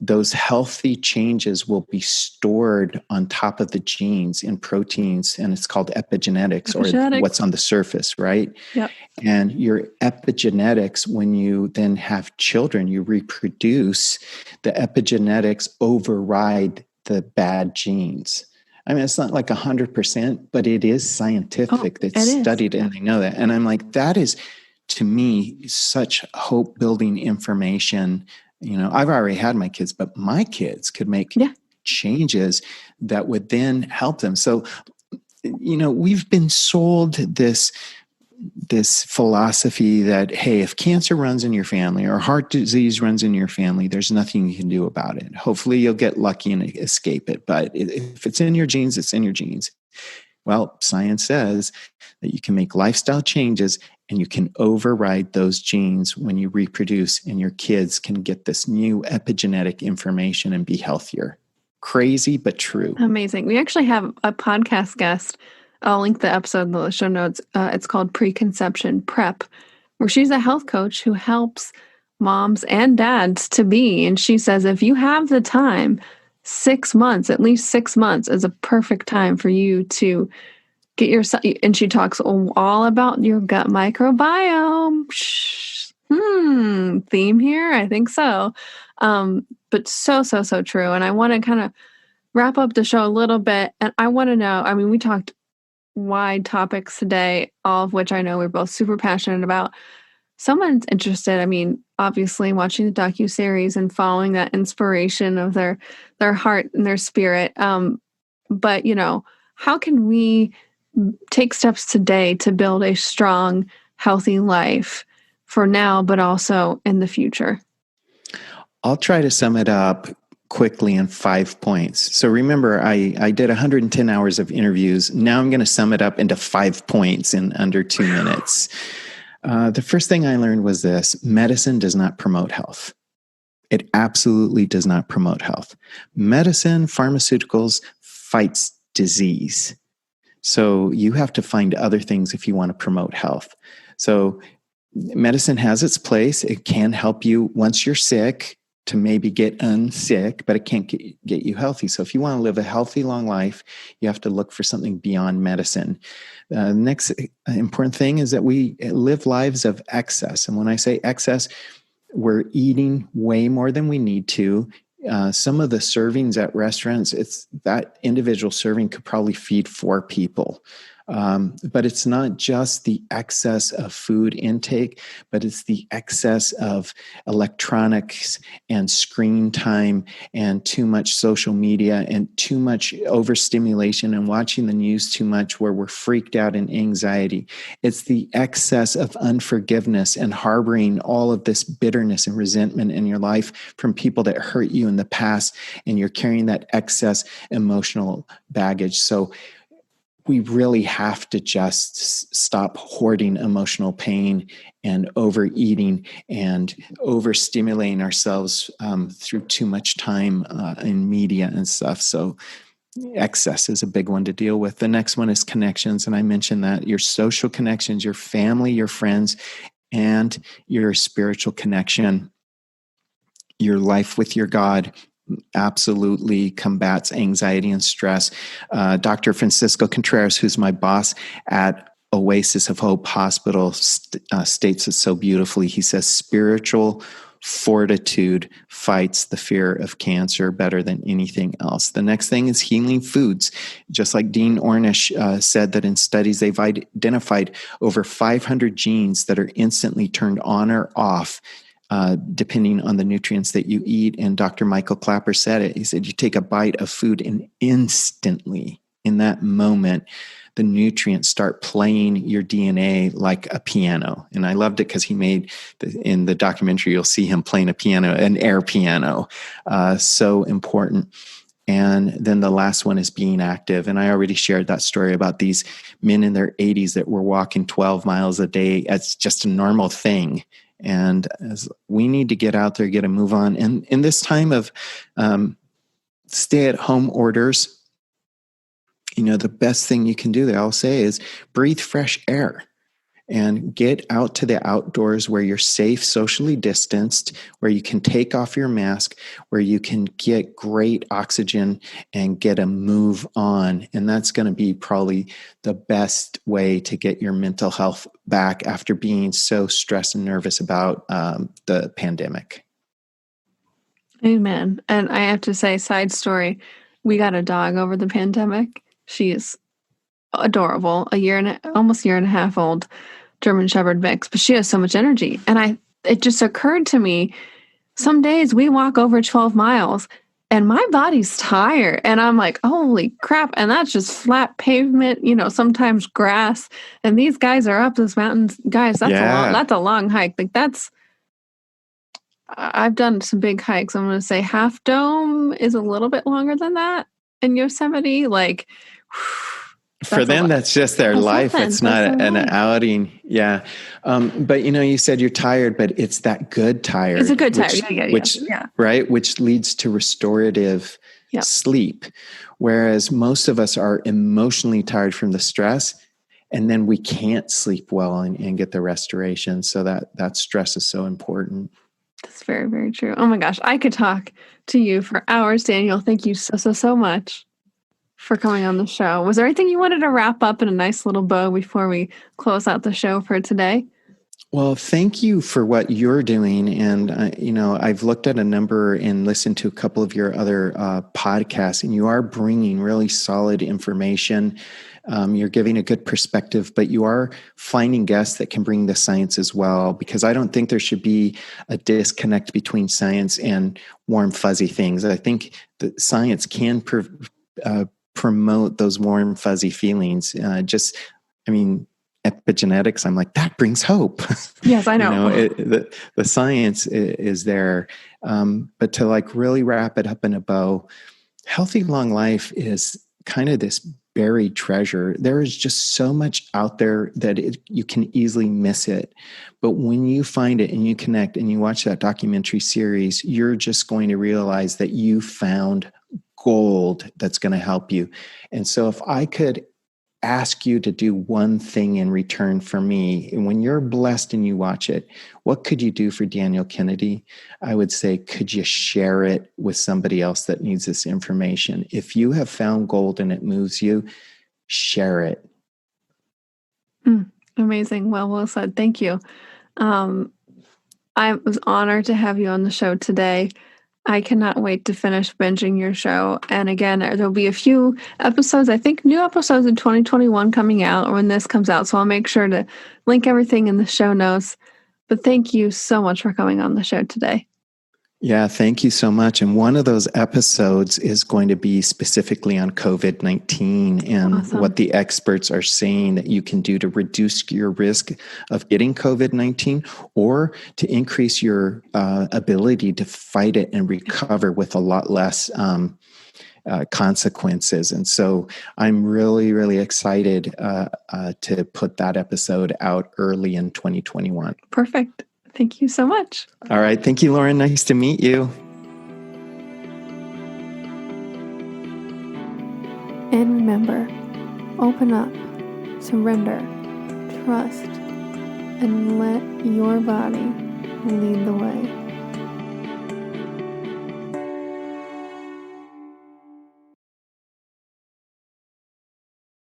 those healthy changes will be stored on top of the genes in proteins, and it's called epigenetics, or what's on the surface, right? Yep. And your epigenetics, when you then have children, you reproduce, the epigenetics override the bad genes. I mean, it's not like 100%, but it is scientific. It's studied, and they know that. And I'm like, that is, to me, such hope-building information. I've already had my kids, but my kids could make changes that would then help them. So, we've been sold this philosophy that, hey, if cancer runs in your family or heart disease runs in your family, there's nothing you can do about it. Hopefully you'll get lucky and escape it. But if it's in your genes, it's in your genes. Well, science says that you can make lifestyle changes and you can override those genes when you reproduce, and your kids can get this new epigenetic information and be healthier. Crazy, but true. Amazing. We actually have a podcast guest. I'll link the episode in the show notes. It's called Preconception Prep, where she's a health coach who helps moms and dads to be. And she says, if you have the time, 6 months, at least 6 months is a perfect time for you to get yourself. And she talks all about your gut microbiome. Theme here? I think so. But so true. And I want to kind of wrap up the show a little bit. And I want to know, I mean, we talked wide topics today, all of which I know we're both super passionate about. Someone's interested, I mean, obviously watching the docuseries and following that inspiration of their heart and their spirit. But, how can we take steps today to build a strong, healthy life for now, but also in the future? I'll try to sum it up quickly in 5 points. So remember, I did 110 hours of interviews. Now I'm going to sum it up into 5 points in under 2 minutes. The first thing I learned was this: medicine does not promote health. It absolutely does not promote health. Medicine, pharmaceuticals, fights disease. So you have to find other things if you want to promote health. So medicine has its place. It can help you once you're sick to maybe get unsick, but it can't get you healthy. So if you want to live a healthy, long life, you have to look for something beyond medicine. Next important thing is that we live lives of excess. And when I say excess, we're eating way more than we need to. Some of the servings at restaurants, it's that individual serving could probably feed 4 people. But it's not just the excess of food intake, but it's the excess of electronics and screen time and too much social media and too much overstimulation and watching the news too much, where we're freaked out and anxiety. It's the excess of unforgiveness and harboring all of this bitterness and resentment in your life from people that hurt you in the past, and you're carrying that excess emotional baggage. So we really have to just stop hoarding emotional pain and overeating and overstimulating ourselves through too much time in media and stuff. So excess is a big one to deal with. The next one is connections. And I mentioned that your social connections, your family, your friends, and your spiritual connection, your life with your God, absolutely combats anxiety and stress. Dr. Francisco Contreras, who's my boss at Oasis of Hope Hospital, states it so beautifully. He says, spiritual fortitude fights the fear of cancer better than anything else. The next thing is healing foods. Just like Dean Ornish said that in studies, they've identified over 500 genes that are instantly turned on or off depending on the nutrients that you eat. And Dr. Michael Clapper said it. He said, you take a bite of food and instantly in that moment, the nutrients start playing your DNA like a piano. And I loved it because he made, in the documentary, you'll see him playing a piano, an air piano. So important. And then the last one is being active. And I already shared that story about these men in their 80s that were walking 12 miles a day. It's just a normal thing. And as we need to get out there, get a move on. And in this time of stay-at-home orders, the best thing you can do, they all say, is breathe fresh air and get out to the outdoors where you're safe, socially distanced, where you can take off your mask, where you can get great oxygen and get a move on. And that's going to be probably the best way to get your mental health back after being so stressed and nervous about the pandemic. Amen. And I have to say, side story, we got a dog over the pandemic. She is adorable, almost a year and a half old German Shepherd mix, but she has so much energy. And it just occurred to me, some days we walk over 12 miles and my body's tired and I'm like, holy crap. And that's just flat pavement, sometimes grass. And these guys are up this mountain. Guys, that's a long hike. I've done some big hikes. I'm going to say Half Dome is a little bit longer than that in Yosemite. For them, that's just their life. It's not an outing. Yeah. But you said you're tired, but it's that good tired. It's a good tired. Right. Which leads to restorative sleep. Whereas most of us are emotionally tired from the stress, and then we can't sleep well and get the restoration. So that stress is so important. That's very, very true. Oh my gosh. I could talk to you for hours, Daniel. Thank you so much for coming on the show. Was there anything you wanted to wrap up in a nice little bow before we close out the show for today? Well, thank you for what you're doing. And, I've looked at a number and listened to a couple of your other podcasts, and you are bringing really solid information. You're giving a good perspective, but you are finding guests that can bring the science as well, because I don't think there should be a disconnect between science and warm, fuzzy things. I think that science can promote those warm, fuzzy feelings. Epigenetics, I'm like, that brings hope. Yes, I know. The science is there. But to really wrap it up in a bow, healthy long life is kind of this buried treasure. There is just so much out there that you can easily miss it. But when you find it and you connect and you watch that documentary series, you're just going to realize that you found gold that's going to help you. And so if I could ask you to do one thing in return for me, and when you're blessed and you watch it, what could you do for Daniel Kennedy? I would say, could you share it with somebody else that needs this information? If you have found gold and it moves you, share it. Amazing. Well said. Thank you. I was honored to have you on the show today. I cannot wait to finish binging your show. And again, there'll be a few episodes, I think new episodes in 2021 coming out, or when this comes out. So I'll make sure to link everything in the show notes. But thank you so much for coming on the show today. Yeah, thank you so much. And one of those episodes is going to be specifically on COVID-19 and what the experts are saying that you can do to reduce your risk of getting COVID-19 or to increase your ability to fight it and recover with a lot less consequences. And so I'm really, really excited to put that episode out early in 2021. Perfect. Thank you so much. All right. Thank you, Lauren. Nice to meet you. And remember, open up, surrender, trust, and let your body lead the way.